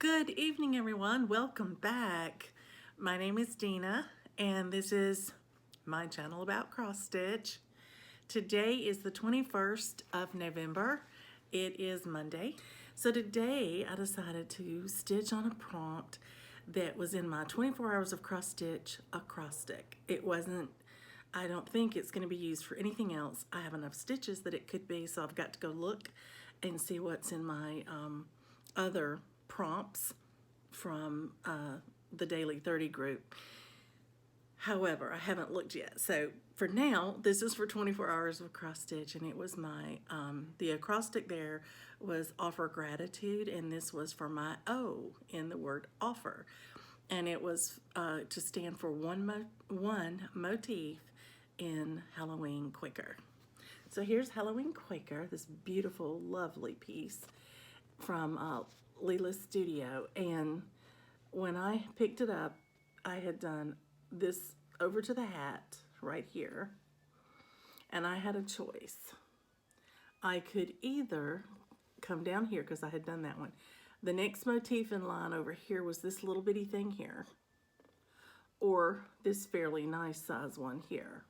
Good evening, everyone. Welcome back. My name is Dina, and this is my channel about cross stitch. Today is the 21st of November. It is Monday. So today I decided to stitch on a prompt that was in my 24 hours of cross stitch acrostic. It wasn't, I don't think it's going to be used for anything else. I have enough stitches that it could be, so I've got to go look and see what's in my other prompts from the Daily 30 group. However, I haven't looked yet. So for now, this is for 24 hours of cross stitch, and it was my, the acrostic there was offer gratitude, and this was for my O in the word offer. And it was to stand for one motif in Halloween Quaker. So here's Halloween Quaker, this beautiful, lovely piece from Leela's studio. And when I picked it up, I had done this over to the hat right here, and I had a choice. I could either come down here, because I had done that one. The next motif in line over here was this little bitty thing here, or this fairly nice size one here.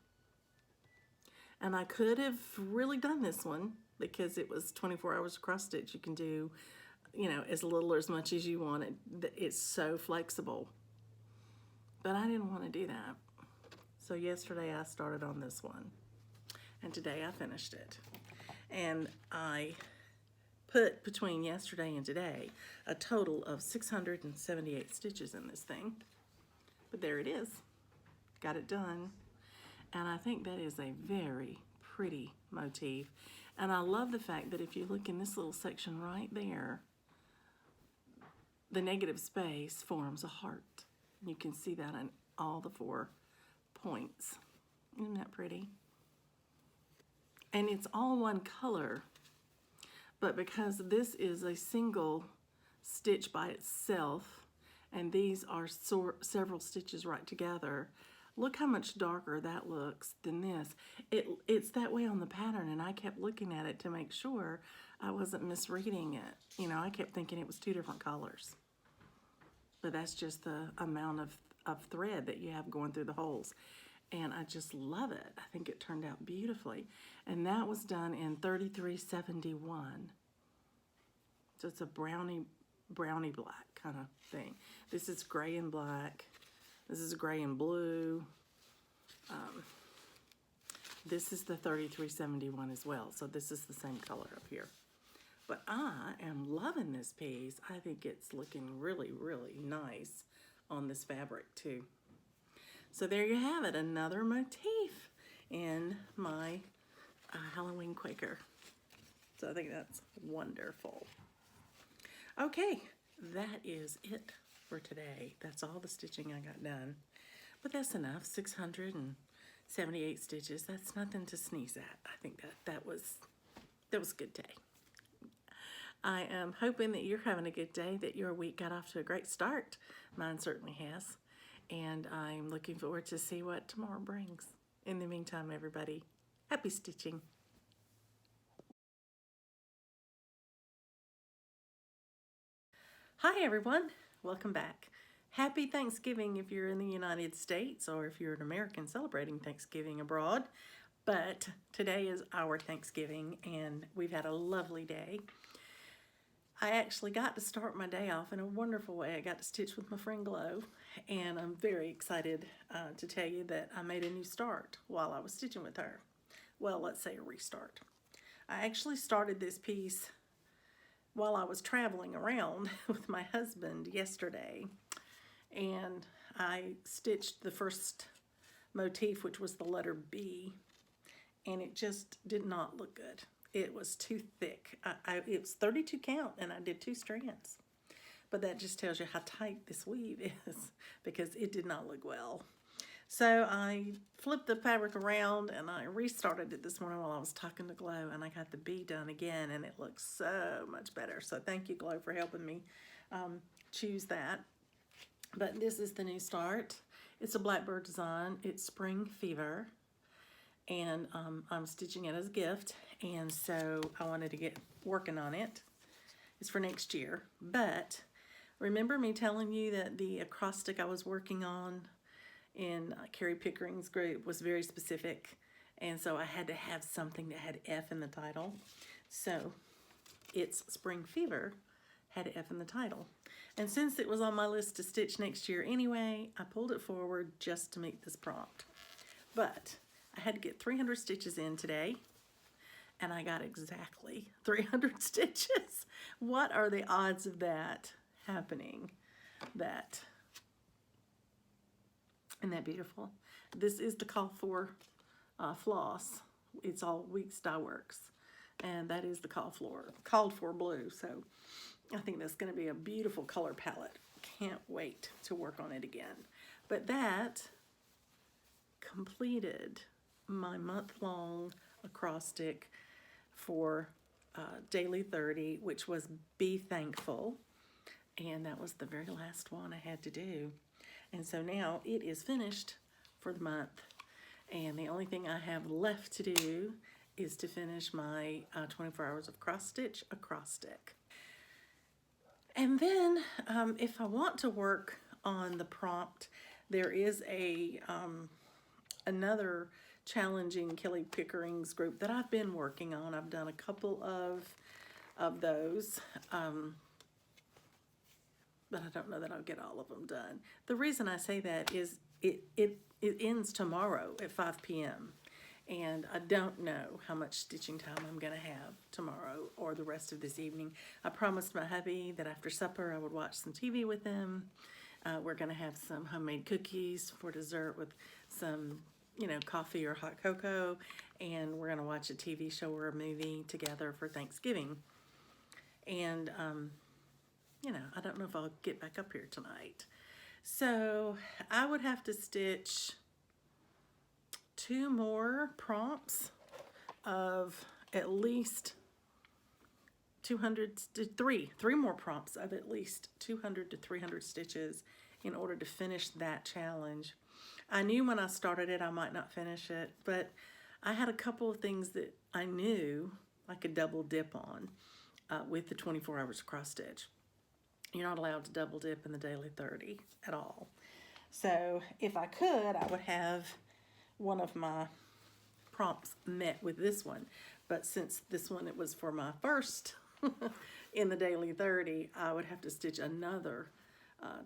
And I could have really done this one because it was 24 hours cross stitch. You can do, you know, as little or as much as you want. It's so flexible. But I didn't want to do that. So yesterday I started on this one. And today I finished it. And I put between yesterday and today a total of 678 stitches in this thing. But there it is. Got it done. And I think that is a very pretty motif. And I love the fact that if you look in this little section right there, the negative space forms a heart. You can see that in all the 4 points. Isn't that pretty? And it's all one color, but because this is a single stitch by itself, and these are several stitches right together, look how much darker that looks than this. It's that way on the pattern, and I kept looking at it to make sure I wasn't misreading it. You know, I kept thinking it was 2 different colors. But that's just the amount of thread that you have going through the holes. And I just love it. I think it turned out beautifully. And that was done in 3371. So it's a brownie black kind of thing. This is gray and black. This is gray and blue. This is the 3371 as well. So this is the same color up here. But I am loving this piece. I think it's looking really, really nice on this fabric too. So there you have it, another motif in my Halloween Quaker. So I think that's wonderful. Okay, that is it for today. That's all the stitching I got done. But that's enough, 678 stitches. That's nothing to sneeze at. I think that was a good day. I am hoping that you're having a good day, that your week got off to a great start. Mine certainly has. And I'm looking forward to see what tomorrow brings. In the meantime, everybody, happy stitching. Hi, everyone. Welcome back. Happy Thanksgiving if you're in the United States, or if you're an American celebrating Thanksgiving abroad. But today is our Thanksgiving, and we've had a lovely day. I actually got to start my day off in a wonderful way. I got to stitch with my friend Glow, and I'm very excited to tell you that I made a new start while I was stitching with her. Well, let's say a restart. I actually started this piece while I was traveling around with my husband yesterday, and I stitched the first motif, which was the letter B, and it just did not look good. It was too thick. It was 32 count, and I did 2 strands. But that just tells you how tight this weave is, because it did not look well. So I flipped the fabric around, and I restarted it this morning while I was talking to Glow, and I got the B done again, and it looks so much better. So thank you, Glow, for helping me choose that. But this is the new start. It's a Blackbird design. It's Spring Fever. And I'm stitching it as a gift, and so I wanted to get working on it. It's for next year, but Remember me telling you that the acrostic I was working on in Carrie Pickering's group was very specific, and so I had to have something that had F in the title. So It's Spring Fever had F in the title. And since it was on my list to stitch next year anyway, I pulled it forward just to meet this prompt. But I had to get 300 stitches in today, and I got exactly 300 stitches. What are the odds of that happening? Isn't that beautiful? This is the call for floss. It's all Weeks Dye Works, and that is the called for blue. So I think that's going to be a beautiful color palette. Can't wait to work on it again. But that completed my month-long acrostic for Daily 30, which was Be Thankful. And that was the very last one I had to do. And so now it is finished for the month. And the only thing I have left to do is to finish my 24 hours of cross stitch acrostic. And then if I want to work on the prompt, there is another challenging Kelly Pickering's group that I've been working on. I've done a couple of those, but I don't know that I'll get all of them done. The reason I say that is it ends tomorrow at 5 p.m. and I don't know how much stitching time I'm going to have tomorrow or the rest of this evening. I promised my hubby that after supper I would watch some TV with him. We're going to have some homemade cookies for dessert with some, coffee or hot cocoa, and we're going to watch a TV show or a movie together for Thanksgiving. And, I don't know if I'll get back up here tonight. So I would have to stitch 2 more prompts of at least 3 more prompts of at least 200 to 300 stitches in order to finish that challenge. I knew when I started it I might not finish it, but I had a couple of things that I knew I could double dip on with the 24 hours cross stitch. You're not allowed to double dip in the Daily 30 at all. So if I could, I would have one of my prompts met with this one. But since this one, it was for my first in the Daily 30, I would have to stitch another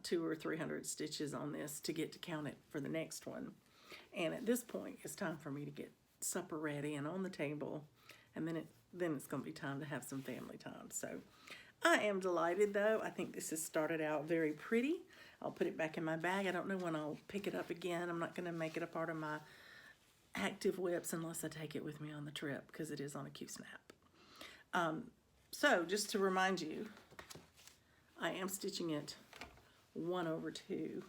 200 or 300 stitches on this to get to count it for the next one. And at this point, it's time for me to get supper ready and on the table. And then it's going to be time to have some family time. So I am delighted, though. I think this has started out very pretty. I'll put it back in my bag. I don't know when I'll pick it up again. I'm not going to make it a part of my active whips unless I take it with me on the trip because it is on a Q-snap. So just to remind you, I am stitching it 1/2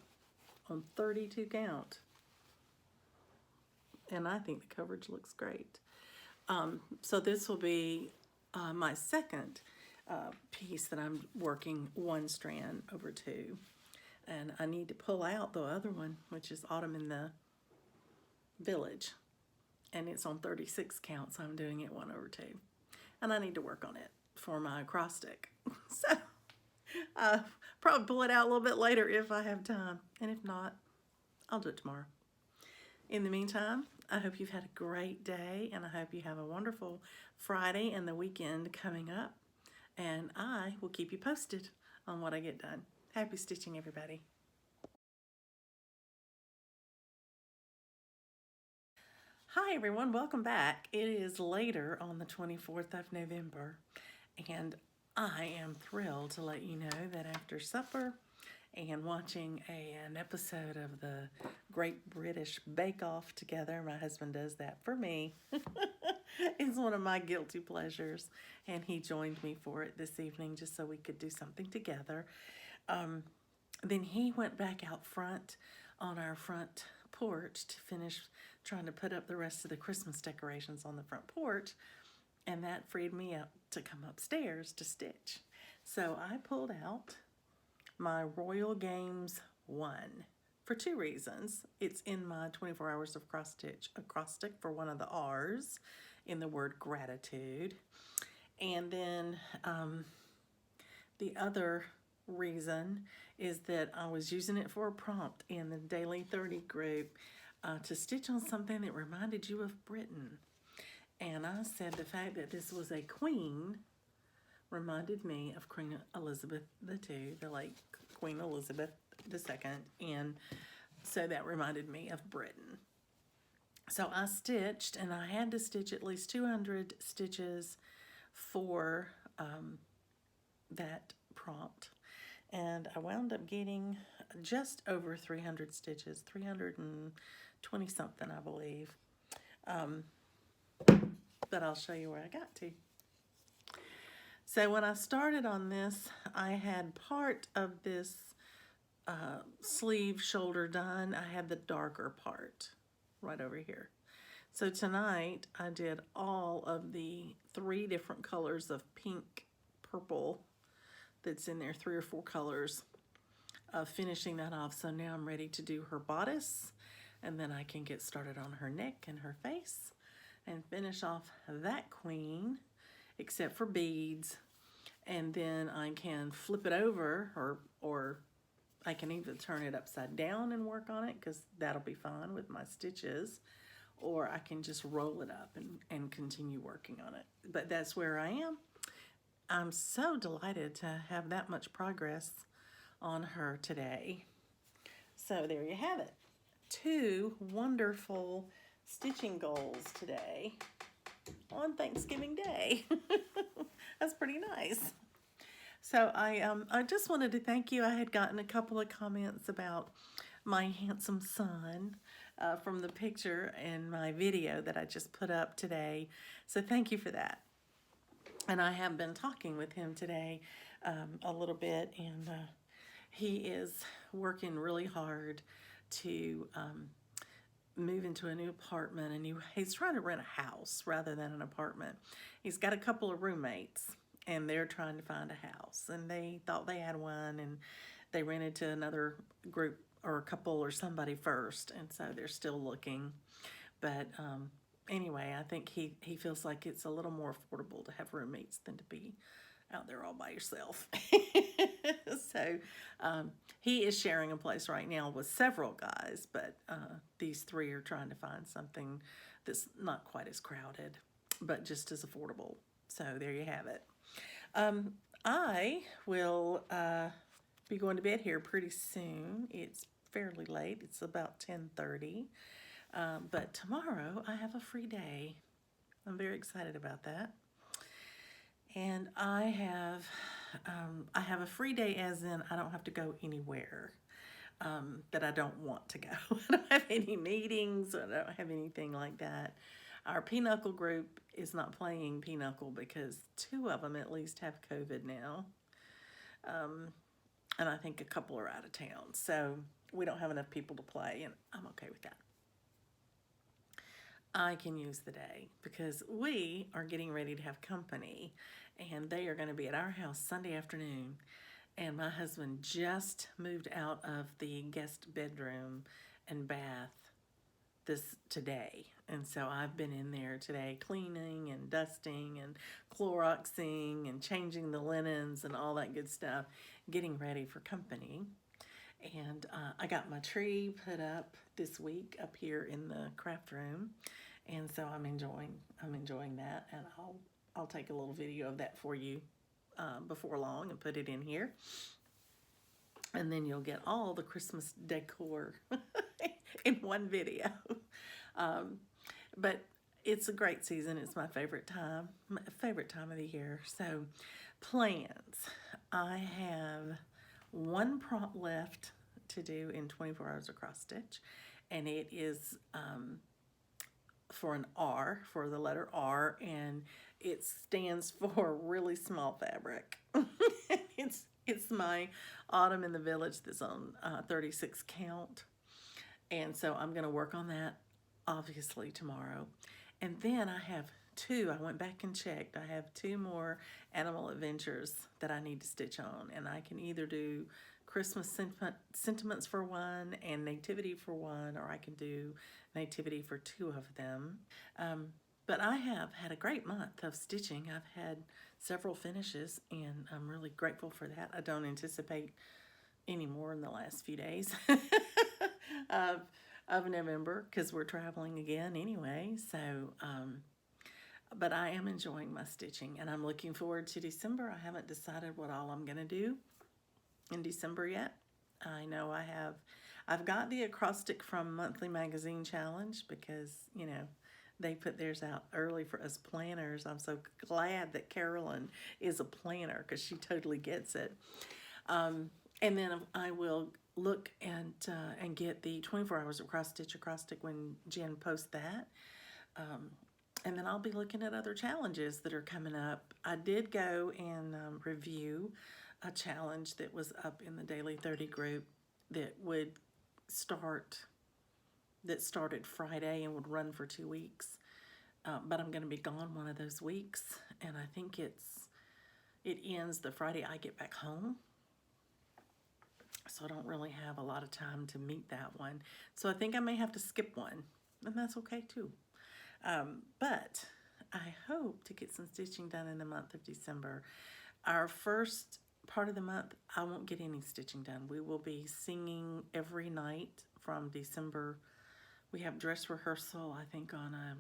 on 32 count. And I think the coverage looks great. So this will be my second piece that I'm working 1 strand over 2. And I need to pull out the other one, which is Autumn in the Village. And it's on 36 count, so I'm doing it 1/2. And I need to work on it for my acrostic. So I'll probably pull it out a little bit later if I have time. And if not, I'll do it tomorrow. In the meantime, I hope you've had a great day, and I hope you have a wonderful Friday and the weekend coming up. And I will keep you posted on what I get done. Happy stitching, everybody. Hi, everyone. Welcome back. It is later on the 24th of November, and I am thrilled to let you know that after supper and watching an episode of the Great British Bake Off together, my husband does that for me. It's one of my guilty pleasures, and he joined me for it this evening just so we could do something together. Then he went back out front on our front porch to finish trying to put up the rest of the Christmas decorations on the front porch, and that freed me up to come upstairs to stitch. So I pulled out my Royal Games 1 for 2 reasons. It's in my 24 hours of cross stitch acrostic for one of the R's in the word gratitude. And then the other reason is that I was using it for a prompt in the Daily 30 group to stitch on something that reminded you of Britain. And I said the fact that this was a queen reminded me of Queen Elizabeth II, the late Queen Elizabeth II, and so that reminded me of Britain. So I stitched, and I had to stitch at least 200 stitches for that prompt, and I wound up getting just over 300 stitches, 320 something, I believe. But I'll show you where I got to. So when I started on this, I had part of this sleeve shoulder done. I had the darker part right over here. So tonight I did all of the 3 different colors of pink, purple that's in there, 3 or 4 colors of finishing that off. So now I'm ready to do her bodice, and then I can get started on her neck and her face and finish off that queen, except for beads. And then I can flip it over, or I can either turn it upside down and work on it, because that'll be fine with my stitches, or I can just roll it up and continue working on it. But that's where I am. I'm so delighted to have that much progress on her today. So there you have it. 2 wonderful stitching goals today on Thanksgiving Day. That's pretty nice. So I just wanted to thank you. I had gotten a couple of comments about my handsome son from the picture and my video that I just put up today. So thank you for that. And I have been talking with him today a little bit, and he is working really hard to move into a new apartment, and he's trying to rent a house rather than an apartment. He's got a couple of roommates, and they're trying to find a house, and they thought they had one, and they rented to another group or a couple or somebody first, and so they're still looking. But anyway, I think he feels like it's a little more affordable to have roommates than to be out there all by yourself. So he is sharing a place right now with several guys, but these 3 are trying to find something that's not quite as crowded, but just as affordable. So there you have it. I will be going to bed here pretty soon. It's fairly late. It's about 10:30. But tomorrow I have a free day. I'm very excited about that. And I have a free day as in I don't have to go anywhere that I don't want to go. I don't have any meetings, or I don't have anything like that. Our Pinochle group is not playing Pinochle because 2 of them at least have COVID now. And I think a couple are out of town. So we don't have enough people to play, and I'm okay with that. I can use the day because we are getting ready to have company, and they are going to be at our house Sunday afternoon. And my husband just moved out of the guest bedroom and bath today. And so I've been in there today cleaning and dusting and Cloroxing and changing the linens and all that good stuff, getting ready for company. And I got my tree put up this week up here in the craft room, and so I'm enjoying that, and I'll take a little video of that for you before long and put it in here, and then you'll get all the Christmas decor in one video. But it's a great season. It's my favorite time of the year. So plans. I have 1 prompt left to do in 24 hours of cross stitch, and it is for an R, for the letter R, and it stands for really small fabric. It's my Autumn in the Village that's on 36 count, and so I'm going to work on that obviously tomorrow. And then I have 2, I went back and checked, I have 2 more Animal Adventures that I need to stitch on, and I can either do Christmas sentiments for 1 and Nativity for 1, or I can do Nativity for 2 of them. But I have had a great month of stitching. I've had several finishes, and I'm really grateful for that. I don't anticipate any more in the last few days of, of November, because we're traveling again anyway. So, but I am enjoying my stitching, and I'm looking forward to December. I haven't decided what all I'm going to do in December yet. I know I've got the acrostic from Monthly Magazine Challenge, because, you know, they put theirs out early for us planners. I'm so glad that Carolyn is a planner, because she totally gets it. And then I will look and get the 24 hours of cross stitch acrostic when Jen posts that. And then I'll be looking at other challenges that are coming up. I did go and review a challenge that was up in the Daily 30 group that would started Friday and would run for 2 weeks. But I'm going to be gone one of those weeks, and I think it ends the Friday I get back home. So I don't really have a lot of time to meet that one. So I think I may have to skip one, and that's okay too. But I hope to get some stitching done in the month of December. Our first part of the month, I won't get any stitching done. We will be singing every night from December. We have dress rehearsal, I think, on a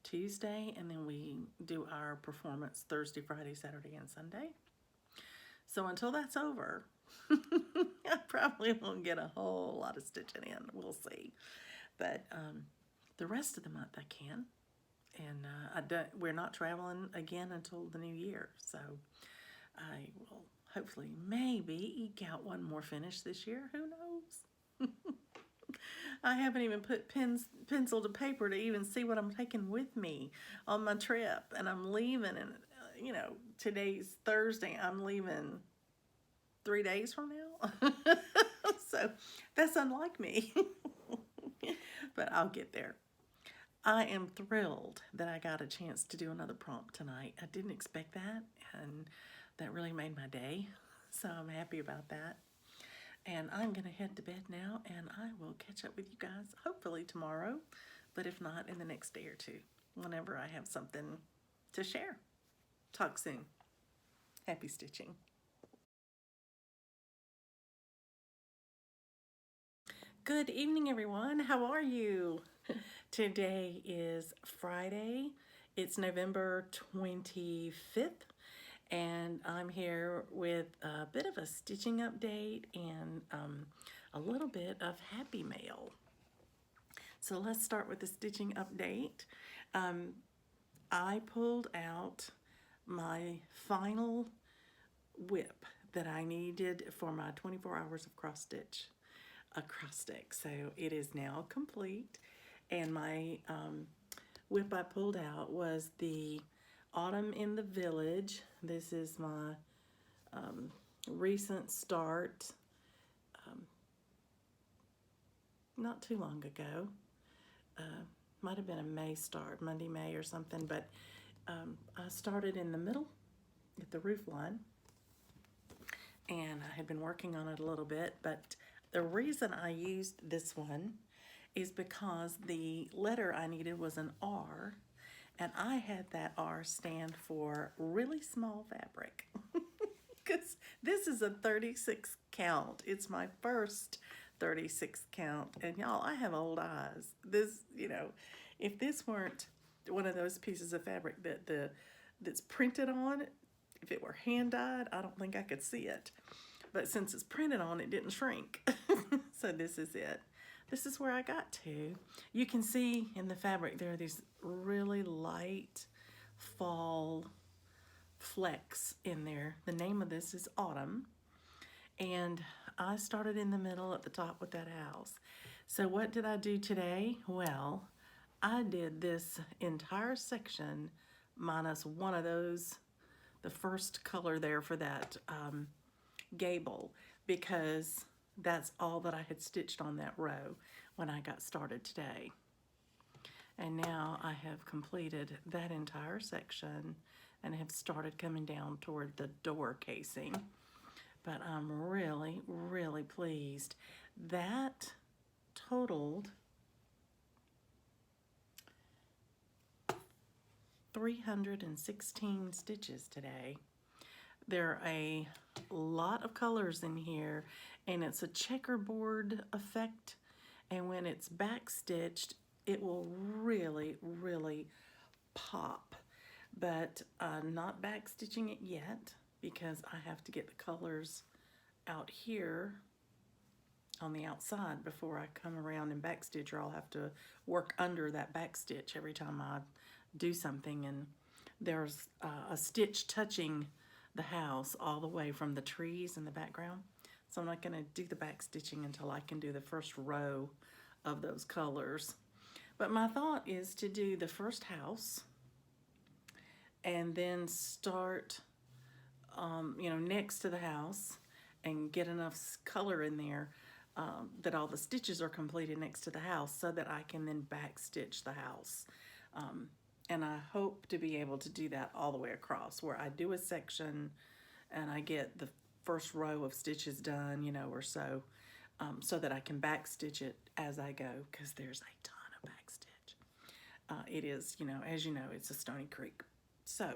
Tuesday, and then we do our performance Thursday, Friday, Saturday, and Sunday. So until that's over, I probably won't get a whole lot of stitching in. We'll see. But the rest of the month I can. And we're not traveling again until the new year. So I will hopefully maybe eke out one more finish this year. Who knows? I haven't even put pencil to paper to even see what I'm taking with me on my trip. And I'm leaving, and you know, today's Thursday. I'm leaving 3 days from now. So that's unlike me. But I'll get there. I am thrilled that I got a chance to do another prompt tonight. I didn't expect that, and that really made my day. So I'm happy about that. And I'm going to head to bed now, and I will catch up with you guys hopefully tomorrow, but if not, in the next day or two, whenever I have something to share. Talk soon. Happy stitching. Good evening, everyone. How are you? Today is Friday. It's November 25th, and I'm here with a bit of a stitching update and a little bit of happy mail. So let's start with the stitching update. I pulled out my final whip that I needed for my 24 hours of cross stitch acrostic. So it is now complete, and my whip I pulled out was the Autumn in the Village. This is my recent start, not too long ago. Might have been a May start, Monday, May or something, but I started in the middle at the roof line, and I had been working on it a little bit, but the reason I used this one is because the letter I needed was an R, and I had that R stand for really small fabric. Because this is a 36 count. It's my first 36 count, and y'all, I have old eyes. This, you know, if this weren't one of those pieces of fabric that's printed on, if it were hand dyed, I don't think I could see it. But since it's printed on, it didn't shrink. So this is it. This is where I got to. You can see in the fabric there are these really light fall flecks in there. The name of this is Autumn. And I started in the middle at the top with that house. So what did I do today? Well, I did this entire section minus one of those, the first color there for that gable, because that's all that I had stitched on that row when I got started today. And now I have completed that entire section and have started coming down toward the door casing. But I'm really, really pleased. That totaled 316 stitches today. There are a lot of colors in here, and it's a checkerboard effect, and when it's back stitched it will really, really pop. But not back stitching it yet because I have to get the colors out here on the outside before I come around and back stitch, or I'll have to work under that back stitch every time I do something. And there's a stitch touching the house all the way from the trees in the background, so I'm not going to do the back stitching until I can do the first row of those colors. But my thought is to do the first house and then start next to the house and get enough color in there that all the stitches are completed next to the house, so that I can then back stitch the house. And I hope to be able to do that all the way across, where I do a section and I get the first row of stitches done, or so, so that I can back stitch it as I go, because there's a ton of back stitch. It is, as you know, it's a Stoney Creek. So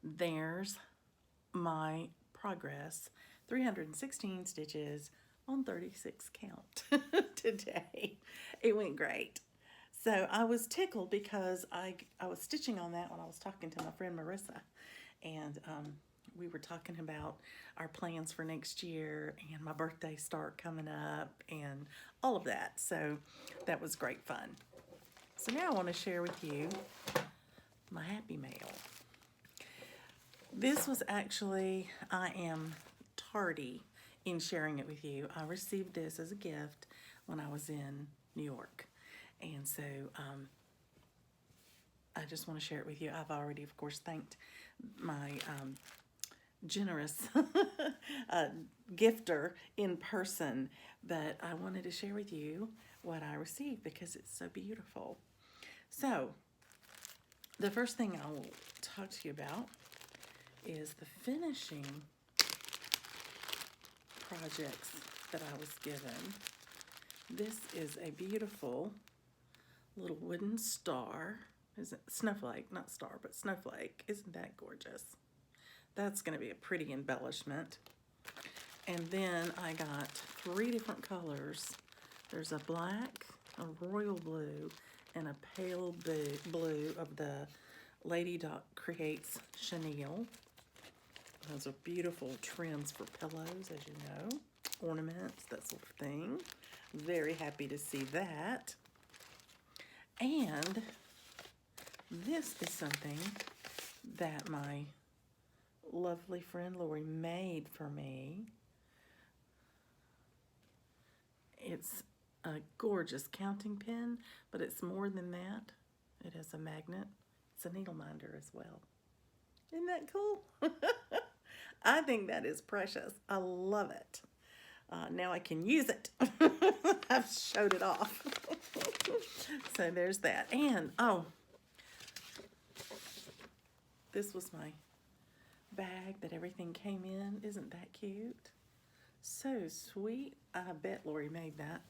there's my progress. 316 stitches on 36 count today. It went great. So I was tickled because I was stitching on that when I was talking to my friend Marissa, and we were talking about our plans for next year and my birthday start coming up and all of that. So that was great fun. So now I want to share with you my happy mail. This was actually, I am tardy in sharing it with you. I received this as a gift when I was in New York. And so I just want to share it with you. I've already, of course, thanked my generous gifter in person, but I wanted to share with you what I received because it's so beautiful. So the first thing I will talk to you about is the finishing projects that I was given. This is a beautiful little wooden star. Isn't snowflake, not star, but snowflake. Isn't that gorgeous? That's going to be a pretty embellishment. And then I got 3 different colors. There's a black, a royal blue, and a pale blue of the Lady Dot Creates chenille. Those are beautiful trims for pillows, as you know, ornaments, that sort of thing. Very happy to see that. And this is something that my lovely friend Lori made for me. It's a gorgeous counting pen, but it's more than that. It has a magnet. It's a needle minder as well. Isn't that cool? I think that is precious. I love it. Now I can use it. I've showed it off. So there's that. And, oh, this was my bag that everything came in. Isn't that cute? So sweet. I bet Lori made that.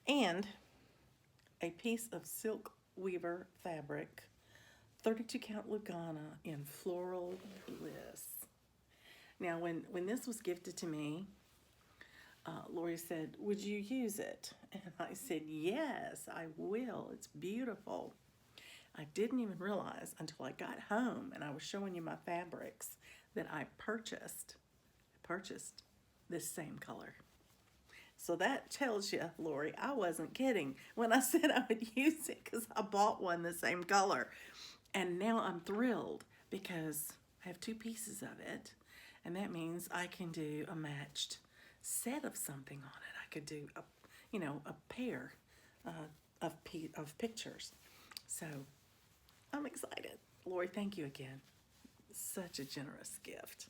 And a piece of silk weaver fabric, 32 count Lugana in Floral Bliss. Now, when this was gifted to me, Lori said, "Would you use it?" And I said, "Yes, I will. It's beautiful." I didn't even realize until I got home and I was showing you my fabrics that I purchased this same color. So that tells you, Lori, I wasn't kidding when I said I would use it, because I bought one the same color. And now I'm thrilled because I have 2 pieces of it, and that means I can do a matched set of something on it. I could do a pair of pictures. So I'm excited. Lori, thank you again. Such a generous gift.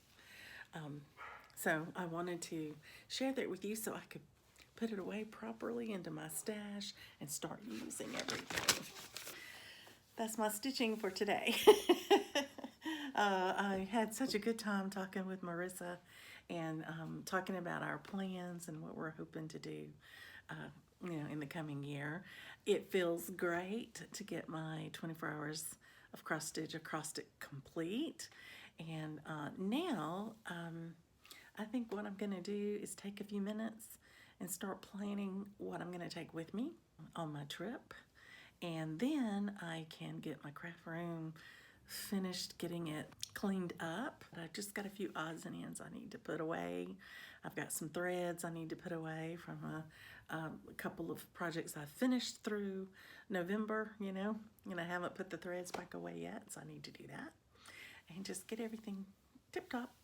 So I wanted to share that with you so I could put it away properly into my stash and start using everything. That's my stitching for today. I had such a good time talking with Marissa and talking about our plans and what we're hoping to do in the coming year. It feels great to get my 24 hours of cross stitch acrostic complete. And now I think what I'm gonna do is take a few minutes and start planning what I'm gonna take with me on my trip. And then I can get my craft room finished, getting it cleaned up. I've just got a few odds and ends I need to put away. I've got some threads I need to put away from a couple of projects I've finished through November, and I haven't put the threads back away yet, so I need to do that. And just get everything tip-top.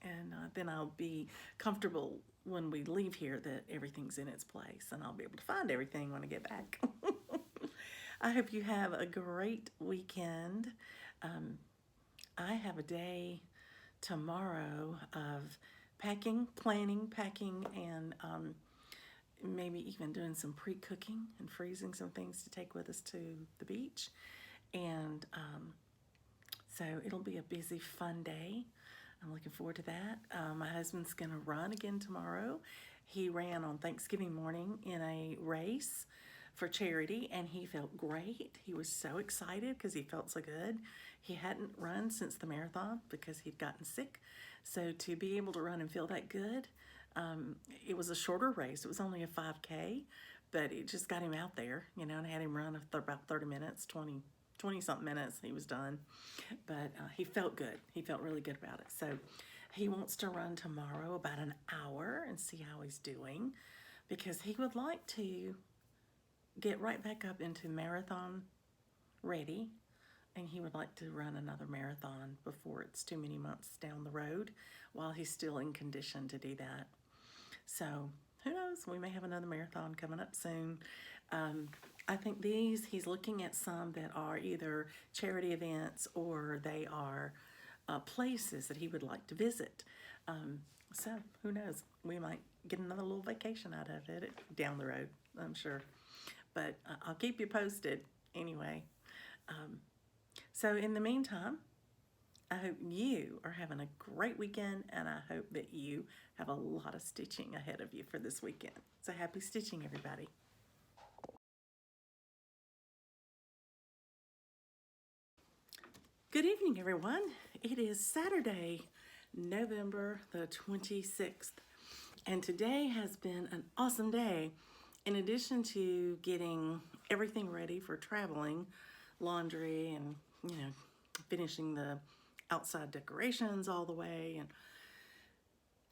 And then I'll be comfortable when we leave here that everything's in its place, and I'll be able to find everything when I get back. I hope you have a great weekend. I have a day tomorrow of planning, packing, and maybe even doing some pre-cooking and freezing some things to take with us to the beach. And so it'll be a busy, fun day. I'm looking forward to that. My husband's gonna run again tomorrow. He ran on Thanksgiving morning in a race for charity, and he felt great. He was so excited because he felt so good. He hadn't run since the marathon because he'd gotten sick. So to be able to run and feel that good, it was a shorter race. It was only a 5K, but it just got him out there, and I had him run about 30 minutes, 20 something minutes, he was done. But he felt good. He felt really good about it. So he wants to run tomorrow about an hour and see how he's doing, because he would like to get right back up into marathon ready, and he would like to run another marathon before it's too many months down the road, while he's still in condition to do that. So who knows, we may have another marathon coming up soon. I think he's looking at some that are either charity events or they are places that he would like to visit. So who knows, we might get another little vacation out of it down the road, I'm sure. But I'll keep you posted anyway. So in the meantime, I hope you are having a great weekend, and I hope that you have a lot of stitching ahead of you for this weekend. So happy stitching, everybody. Good evening, everyone. It is Saturday, November the 26th, and today has been an awesome day. In addition to getting everything ready for traveling, laundry, and finishing the outside decorations all the way, and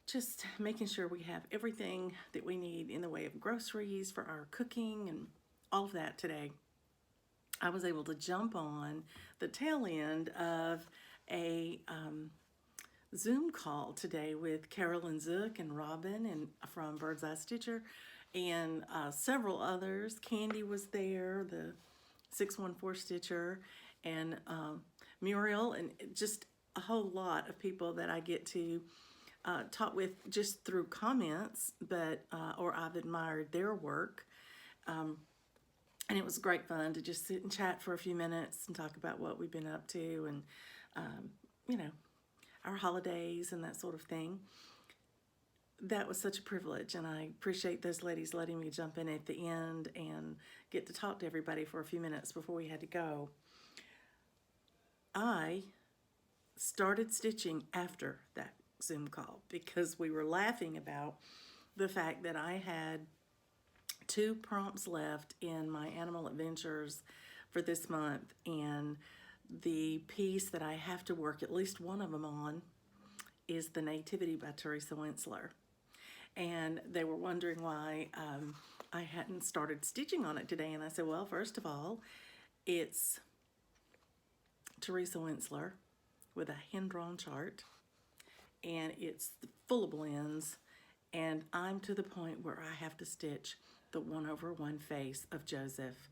just making sure we have everything that we need in the way of groceries for our cooking and all of that today, I was able to jump on the tail end of a Zoom call today with Carolyn Zook and Robin and from Bird's Eye Stitcher, and several others. Candy was there, the 614 Stitcher, and Muriel, and just a whole lot of people that I get to talk with just through comments, but or I've admired their work. And it was great fun to just sit and chat for a few minutes and talk about what we've been up to, and our holidays and that sort of thing. That was such a privilege, and I appreciate those ladies letting me jump in at the end and get to talk to everybody for a few minutes before we had to go. I started stitching after that Zoom call because we were laughing about the fact that I had 2 prompts left in my Animal Adventures for this month, and the piece that I have to work at least one of them on is the Nativity by Teresa Wentzler. And they were wondering why I hadn't started stitching on it today, and I said, well, first of all, it's Teresa Wentzler with a hand-drawn chart, and it's full of blends, and I'm to the point where I have to stitch the 1/1 face of Joseph,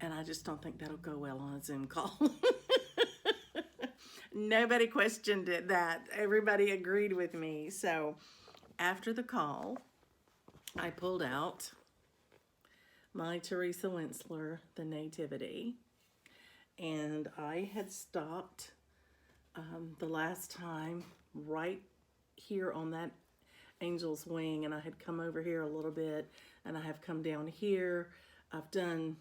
and I just don't think that'll go well on a Zoom call. Nobody questioned it, that everybody agreed with me. So after the call, I pulled out my Teresa Wentzler, the Nativity, and I had stopped the last time right here on that angel's wing, and I had come over here a little bit, and I have come down here. I've done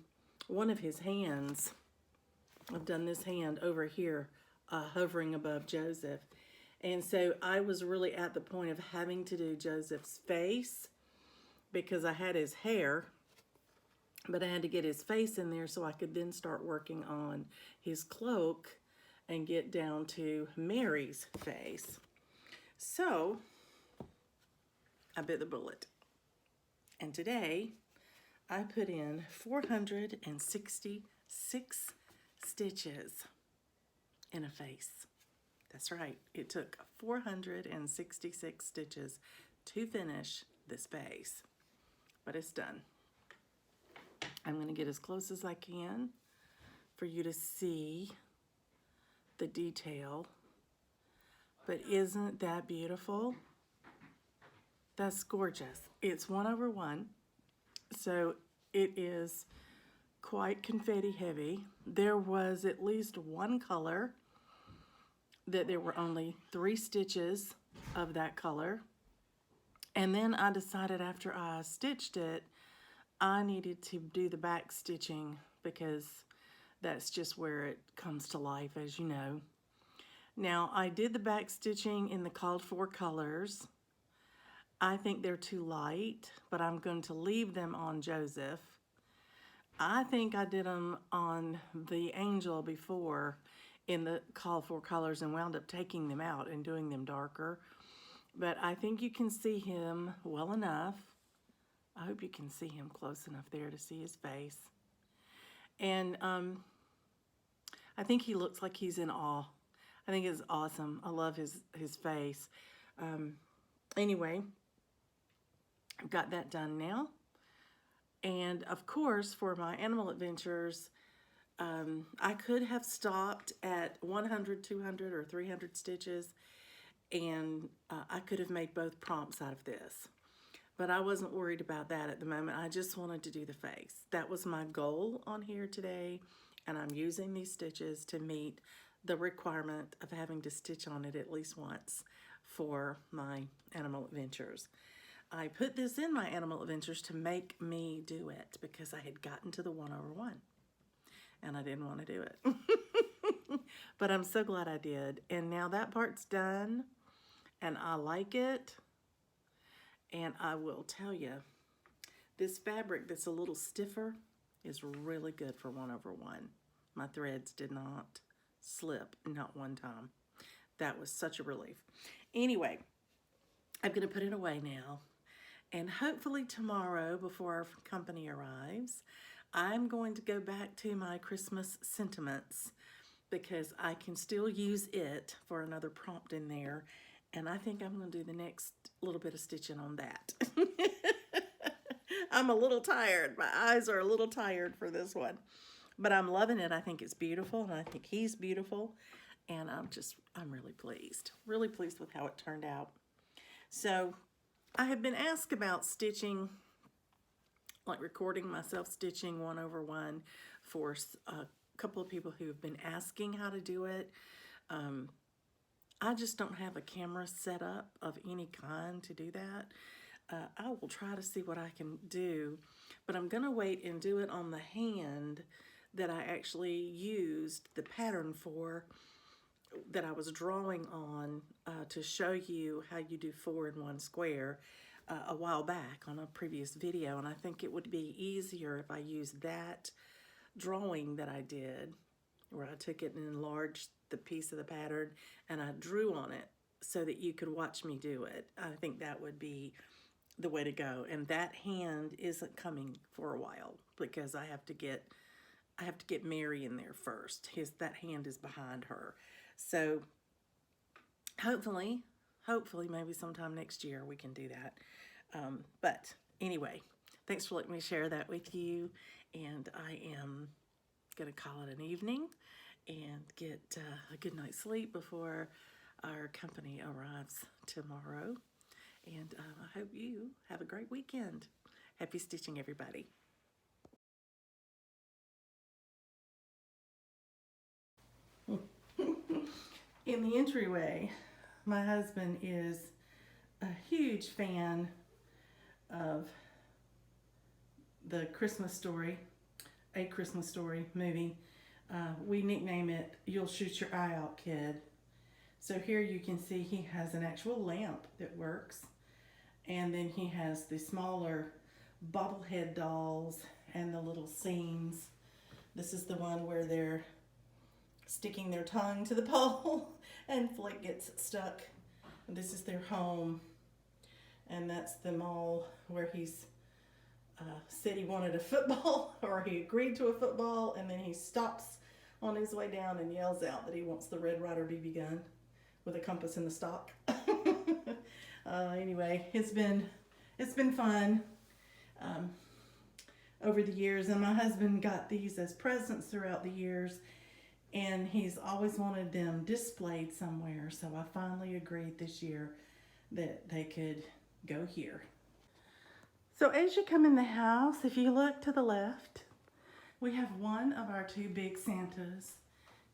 one of his hands I've done this hand over here, hovering above Joseph. And so I was really at the point of having to do Joseph's face because I had his hair, but I had to get his face in there so I could then start working on his cloak and get down to Mary's face. So I bit the bullet. And today I put in 466 stitches in a face. That's right. It took 466 stitches to finish this base, but it's done. I'm going to get as close as I can for you to see the detail. But isn't that beautiful? That's gorgeous. It's 1/1, so it is quite confetti heavy. There was at least one color that there were only 3 stitches of that color. And then I decided after I stitched it, I needed to do the back stitching because that's just where it comes to life, as you know. Now, I did the back stitching in the called for colors. I think they're too light, but I'm going to leave them on Joseph. I think I did them on the angel before in the call for colors and wound up taking them out and doing them darker. But I think you can see him well enough. I hope you can see him close enough there to see his face. And I think he looks like he's in awe. I think it's awesome. I love his face. Anyway, I've got that done now. And of course, for my animal adventures, I could have stopped at 100, 200, or 300 stitches, and I could have made both prompts out of this. But I wasn't worried about that at the moment. I just wanted to do the face. That was my goal on here today, and I'm using these stitches to meet the requirement of having to stitch on it at least once for my animal adventures. I put this in my animal adventures to make me do it because I had gotten to the 1/1 and I didn't want to do it. But I'm so glad I did. And now that part's done and I like it. And I will tell you, this fabric that's a little stiffer is really good for 1/1. My threads did not slip, not one time. That was such a relief. Anyway, I'm going to put it away now. And hopefully tomorrow, before our company arrives, I'm going to go back to my Christmas sentiments because I can still use it for another prompt in there. And I think I'm going to do the next little bit of stitching on that. I'm a little tired. My eyes are a little tired for this one. But I'm loving it. I think it's beautiful, and I think he's beautiful. And I'm really pleased. Really pleased with how it turned out. So I have been asked about stitching, like recording myself stitching 1/1 for a couple of people who have been asking how to do it. I just don't have a camera set up of any kind to do that. I will try to see what I can do, but I'm going to wait and do it on the hand that I actually used the pattern for, that I was drawing on to show you how you do 4 in 1 square a while back on a previous video. And I think it would be easier if I used that drawing that I did, where I took it and enlarged the piece of the pattern and I drew on it so that you could watch me do it. I think that would be the way to go. And that hand isn't coming for a while because I have to get Mary in there first. That hand is behind her. So hopefully maybe sometime next year we can do that. But anyway, thanks for letting me share that with you. And I am going to call it an evening and get a good night's sleep before our company arrives tomorrow. And I hope you have a great weekend. Happy stitching, everybody. In the entryway, my husband is a huge fan of the Christmas Story, A Christmas Story movie. We nickname it "You'll Shoot Your Eye Out, Kid." So here you can see he has an actual lamp that works. And then he has the smaller bobblehead dolls and the little scenes. This is the one where they're sticking their tongue to the pole and Flick gets stuck. And this is their home. And that's the mall where he's said he wanted a football, or he agreed to a football, and then he stops on his way down and yells out that he wants the Red Ryder BB gun with a compass in the stock. Anyway, it's been fun over the years, and my husband got these as presents throughout the years, and he's always wanted them displayed somewhere, so I finally agreed this year that they could go here. So as you come in the house, if you look to the left, we have one of our two big Santas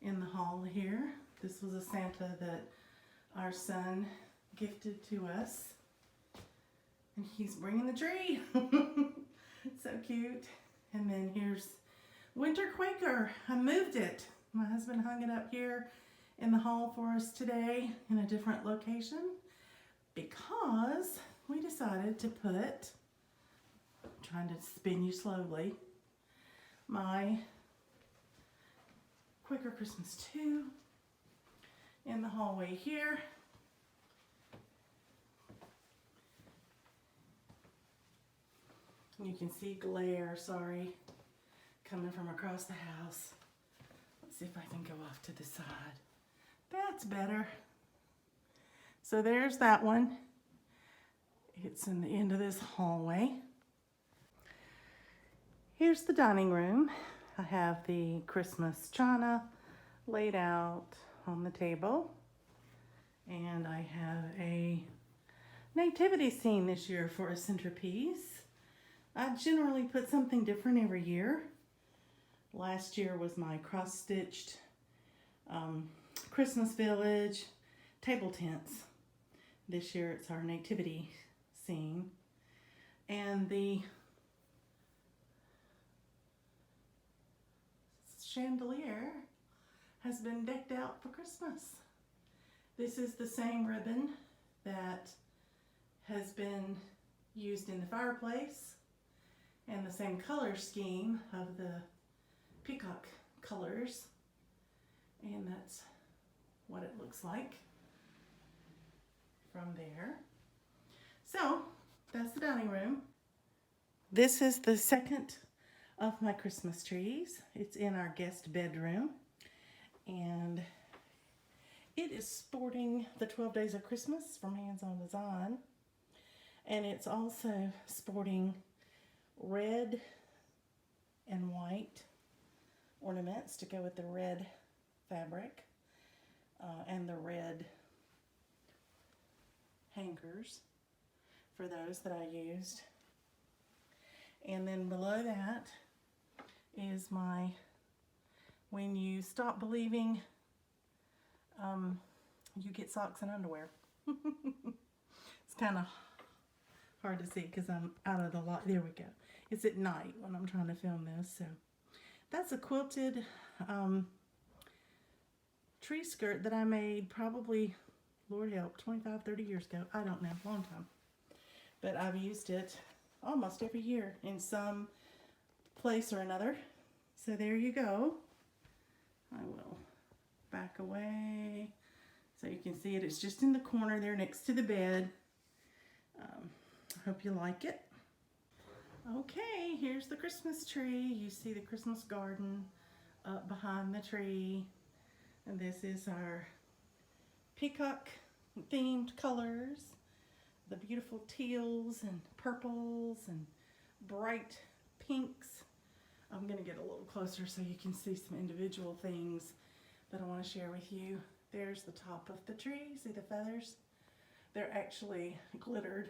in the hall here. This was a Santa that our son gifted to us, and he's bringing the tree. So cute. And then here's Winter Quaker. I moved it. My husband hung it up here in the hall for us today in a different location because we decided to put, I'm trying to spin you slowly, my Quaker Christmas 2 in the hallway here. You can see glare, sorry, coming from across the house. Let's see if I can go off to the side. That's better. So there's that one. It's in the end of this hallway. Here's the dining room. I have the Christmas china laid out on the table. And I have a nativity scene this year for a centerpiece. I generally put something different every year. Last year was my cross-stitched Christmas village table tents. This year it's our nativity scene. And the chandelier has been decked out for Christmas. This is the same ribbon that has been used in the fireplace, and the same color scheme of the peacock colors, and that's what it looks like from there. So that's the dining room. This is the second of my Christmas trees. It's in our guest bedroom, and it is sporting the 12 Days of Christmas from Hands On Design, and it's also sporting red and white ornaments to go with the red fabric and the red hangers for those that I used. And then below that is my when you stop believing you get socks and underwear. It's kind of hard to see because I'm out of the light. There we go. It's at night when I'm trying to film this. So that's a quilted tree skirt that I made probably, Lord help, 25, 30 years ago. I don't know, long time. But I've used it almost every year in some place or another. So there you go. I will back away so you can see it. It's just in the corner there next to the bed. I hope you like it. Okay, here's the Christmas tree. You see the Christmas garden up behind the tree. And this is our peacock themed colors. The beautiful teals and purples and bright pinks. I'm going to get a little closer so you can see some individual things that I want to share with you. There's the top of the tree. See the feathers? They're actually glittered.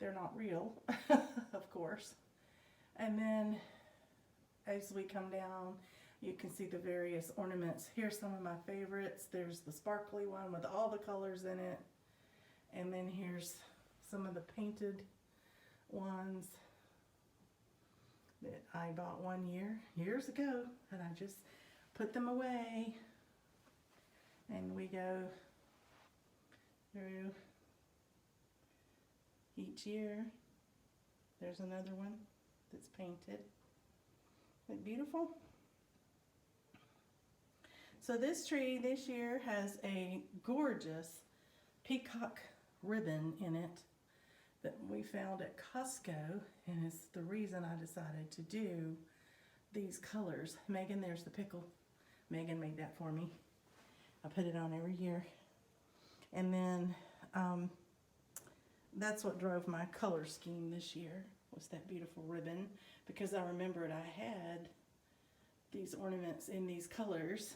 They're not real, of course. And then as we come down, you can see the various ornaments. Here's some of my favorites. There's the sparkly one with all the colors in it. And then here's some of the painted ones that I bought one year, years ago, and I just put them away, and we go through each year. There's another one that's painted. Isn't it beautiful? So this tree this year has a gorgeous peacock ribbon in it that we found at Costco, and it's the reason I decided to do these colors. Megan, there's the pickle. Megan made that for me. I put it on every year. And then that's what drove my color scheme this year, was that beautiful ribbon, because I remembered I had these ornaments in these colors.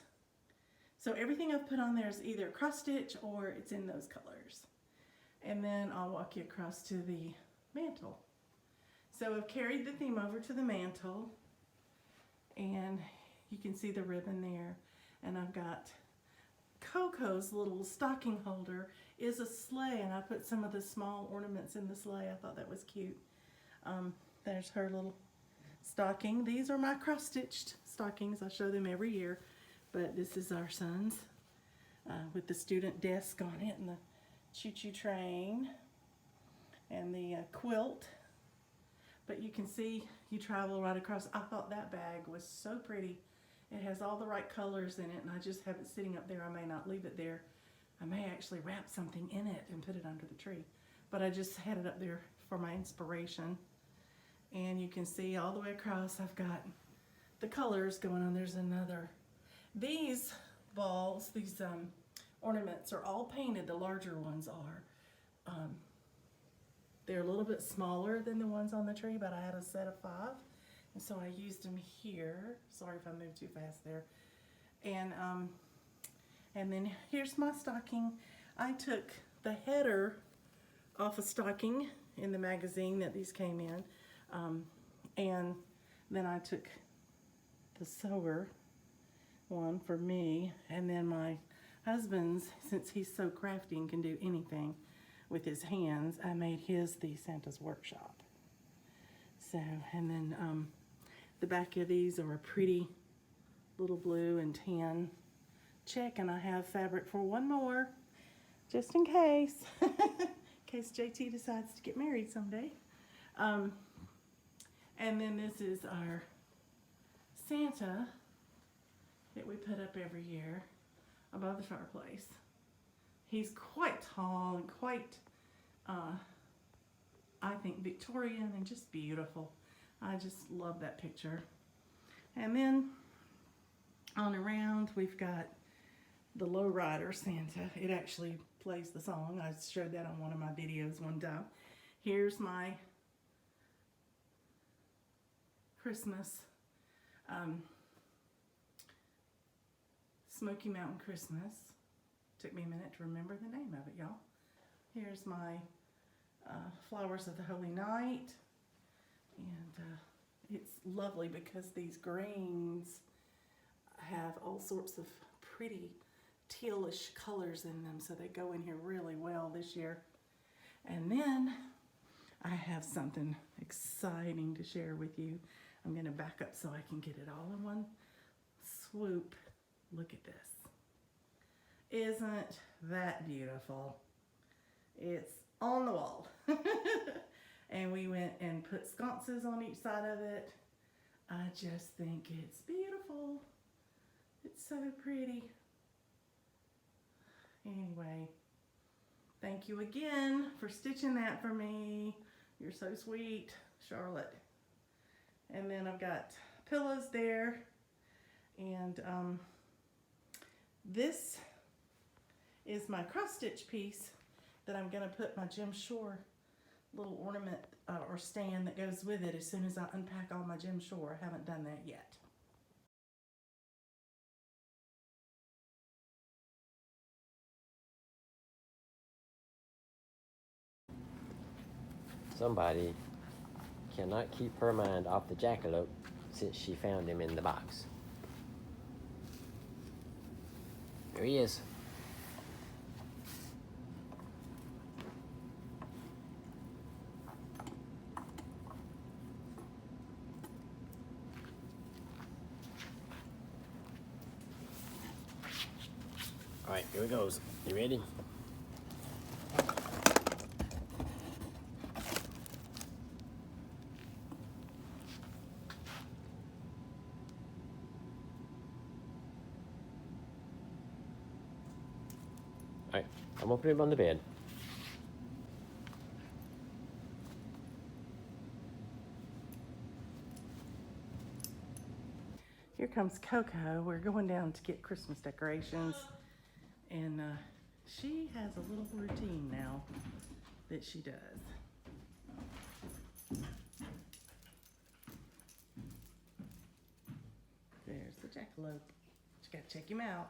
So everything I've put on there is either cross stitch or it's in those colors. And then I'll walk you across to the mantle. So I've carried the theme over to the mantle, and you can see the ribbon there. And I've got Coco's little stocking holder is a sleigh, and I put some of the small ornaments in the sleigh. I thought that was cute. There's her little stocking. These are my cross-stitched stockings. I show them every year, but this is our son's with the student desk on it, and the choo-choo train, and the quilt. But you can see you travel right across. I thought that bag was so pretty. It has all the right colors in it, and I just have it sitting up there. I may not leave it there. I may actually wrap something in it and put it under the tree. But I just had it up there for my inspiration. And you can see all the way across I've got the colors going on. There's another. These balls, these ornaments are all painted. The larger ones are. They're a little bit smaller than the ones on the tree, but I had a set of 5. And so I used them here. Sorry if I moved too fast there. And then here's my stocking. I took the header off a stocking in the magazine that these came in. And then I took the sewer one for me. And then my husband's, since he's so crafty and can do anything with his hands, I made his the Santa's Workshop. So, and then the back of these are a pretty little blue and tan check, and I have fabric for one more, just in case, in case JT decides to get married someday. And then this is our Santa that we put up every year above the fireplace. He's quite tall and quite, I think, Victorian and just beautiful. I just love that picture. And then on around we've got the Lowrider Santa. It actually plays the song. I showed that on one of my videos one time. Here's my Christmas, Smoky Mountain Christmas. Took me a minute to remember the name of it, y'all. Here's my Flowers of the Holy Night. And it's lovely because these greens have all sorts of pretty tealish colors in them, so they go in here really well this year. And then I have something exciting to share with you. I'm going to back up so I can get it all in one swoop. Look at this. Isn't that beautiful? It's on the wall. And we went and put sconces on each side of it. I just think it's beautiful. It's so pretty. Anyway, thank you again for stitching that for me. You're so sweet, Charlotte. And then I've got pillows there. And this is my cross stitch piece that I'm gonna put my Jim Shore little ornament or stand that goes with it as soon as I unpack all my Jim Shore. I haven't done that yet. Somebody cannot keep her mind off the jackalope since she found him in the box. There he is. Alright, here it goes. You ready? Alright, I'm gonna put him on the bed. Here comes Coco. We're going down to get Christmas decorations. And she has a little routine now that she does. There's the jackalope. You gotta check him out.